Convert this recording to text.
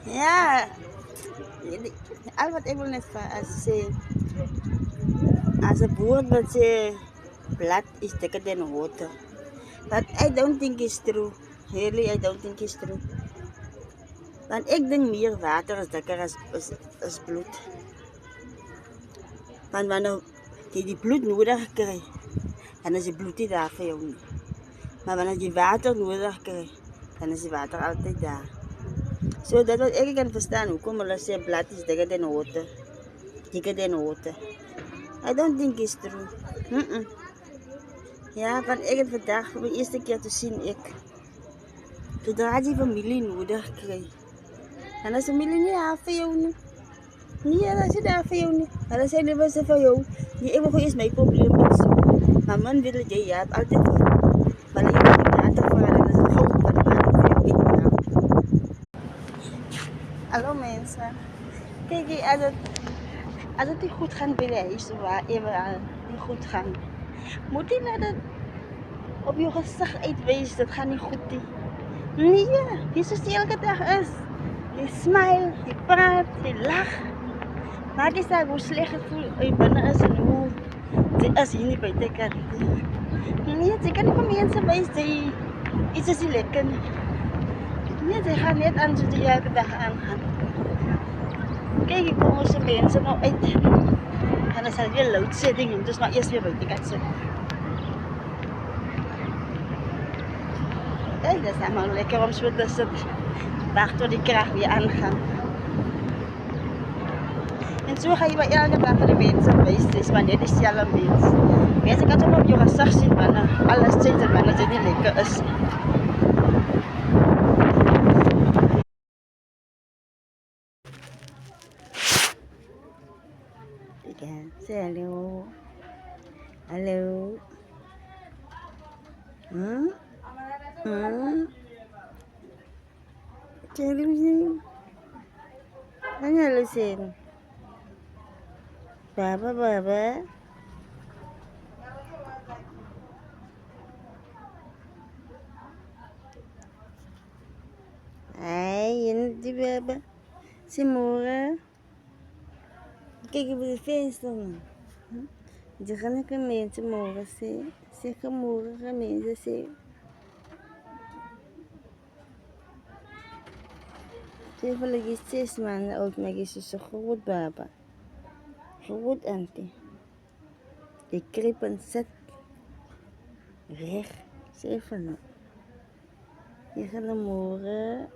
Ja, al wat ek wil net sê, as 'n woord wat sê blood is thicker than water. But I don't think it's true. Really, I don't think it's true. Want ek dink meer water is dikker as bloed. Want wanneer jy die bloed nodig kry, dan is die bloed nie daar vir jou nie. Maar wanneer jy water nodig kry, dan is die water altyd daar. So dat wat ek kan verstaan hoekom hulle sê blood is thicker than water. Thicker than water. I don't think it's true. Ja, want ek het vandag vir die eerste keer te sien zodra jy familie nodig kry, dan is familie nie daar vir jou nie. Nee, hulle is nie daar vir jou nie. Hulle sê nie wat vir jou. Nee, ek wil gewoon eerst my probleem opzoeken. Maar man wil jy help altyd wat. Maar jy wil die water vir hulle, dan is het gauw wat water vir jou uithelp. Hallo mense. Kijk, als het niet goed gaat bij de huis, waar even niet goed gaan, moet je laat het op je gezicht uitwijzen, dat gaat niet goed. Nee, je zoals die elke dag is. Je smile, je praat, je lacht. Maak eens uit hoe slecht het voelt je binnen is en hoe het is hier niet buitenkant. Nee, ze kan niet van mensen wijzen die iets is niet lekker. Nee, ze gaan net aan zoals die elke dag aangaan. Kijk, hier komen onze mensen nou uit. En dan zijn weer loodsetting, dus maar eerst weer buitenkant zitten. Kijk, dat is helemaal lekker om zo te zitten. Wacht tot die kracht weer aangaan. En zo ga je bij elke dag van de mensen wijzen, dus maar net dezelfde mensen. Mensen kan toch op je gezicht zien, wanneer alles zit en wanneer het niet lekker is. Ja, zeg hallo. Hallo. Zeg Lucien. Ano Lucien? Baba. Ay, yan di Baba. Si Mura. Kijk op de venster. Je kan ik een mensen mogen zien. Zeg morgen gaan mensen zien. Zeg wel je 6 maanden oud, maar je is zo goed Baba. Goed auntie. Je kreep en zet recht. Zeg van nou. Je gaat naar morgen.